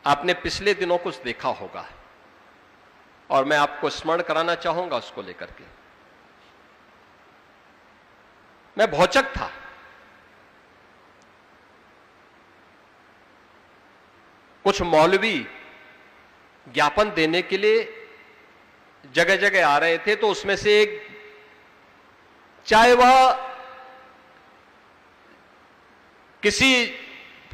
आपने पिछले दिनों कुछ देखा होगा और मैं आपको स्मरण कराना चाहूंगा उसको लेकर के। मैं भौचक था। कुछ मौलवी ज्ञापन देने के लिए जगह जगह आ रहे थे, तो उसमें से एक, चाहे वह किसी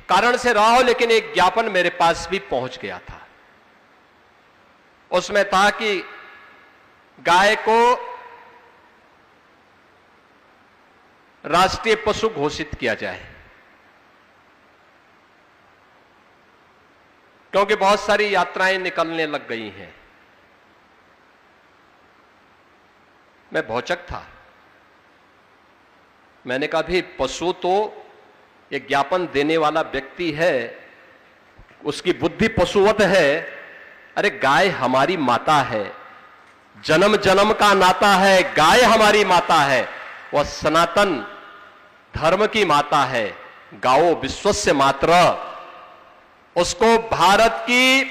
कारण से रहा हो, लेकिन एक ज्ञापन मेरे पास भी पहुंच गया था। उसमें था कि गाय को राष्ट्रीय पशु घोषित किया जाए, क्योंकि बहुत सारी यात्राएं निकलने लग गई हैं। मैं भौचक था। मैंने कहा भी पशु तो एक ज्ञापन देने वाला व्यक्ति है, उसकी बुद्धि पशुवत है। अरे गाय हमारी माता है, जन्म जन्म का नाता है। गाय हमारी माता है, वह सनातन धर्म की माता है। गाओ विश्वस्य मातृ। उसको भारत की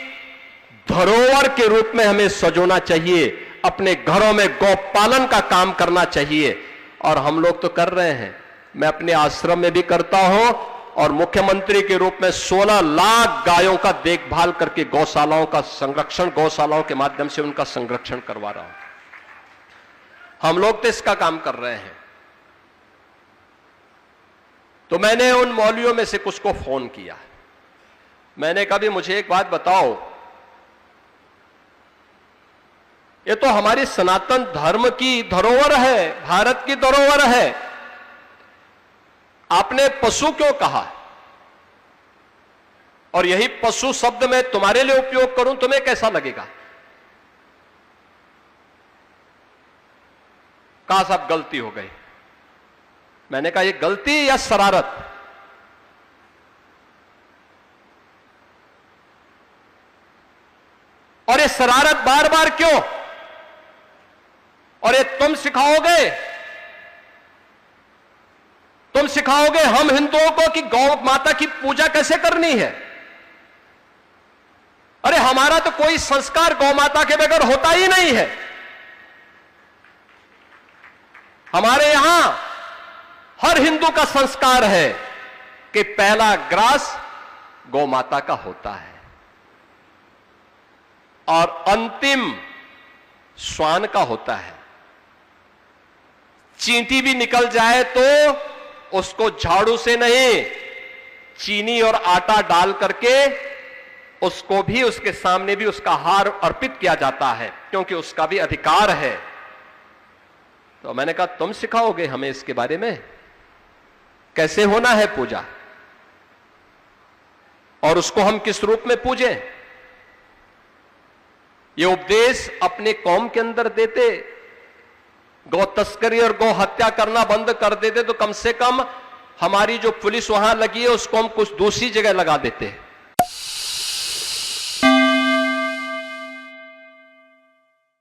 धरोहर के रूप में हमें सजोना चाहिए। अपने घरों में गौपालन का काम करना चाहिए, और हम लोग तो कर रहे हैं। मैं अपने आश्रम में भी करता हूं, और मुख्यमंत्री के रूप में 16 लाख गायों का देखभाल करके गौशालाओं का संरक्षण, गौशालाओं के माध्यम से उनका संरक्षण करवा रहा हूं। हम लोग तो इसका काम कर रहे हैं। तो मैंने उन मौलवियों में से कुछ को फोन किया। मैंने कहा भी मुझे एक बात बताओ, ये तो हमारी सनातन धर्म की धरोहर है, भारत की धरोहर है। आपने पशु क्यों कहा? और यही पशु शब्द मैं तुम्हारे लिए उपयोग करूं, तुम्हें कैसा लगेगा? कहा साहब गलती हो गई। मैंने कहा ये गलती या शरारत? और ये शरारत बार बार क्यों? और ये तुम सिखाओगे हम हिंदुओं को कि गौ माता की पूजा कैसे करनी है? अरे हमारा तो कोई संस्कार गौ माता के बगैर होता ही नहीं है। हमारे यहां हर हिंदू का संस्कार है कि पहला ग्रास गौ माता का होता है और अंतिम श्वान का होता है। चींटी भी निकल जाए तो उसको झाड़ू से नहीं, चीनी और आटा डाल करके उसको भी, उसके सामने भी उसका हार अर्पित किया जाता है, क्योंकि उसका भी अधिकार है। तो मैंने कहा तुम सिखाओगे हमें इसके बारे में, कैसे होना है पूजा, और उसको हम किस रूप में पूजें? ये उपदेश अपने कौम के अंदर देते, गौ तस्करी और गौ हत्या करना बंद कर देते, तो कम से कम हमारी जो पुलिस वहां लगी है उसको हम कुछ दूसरी जगह लगा देते।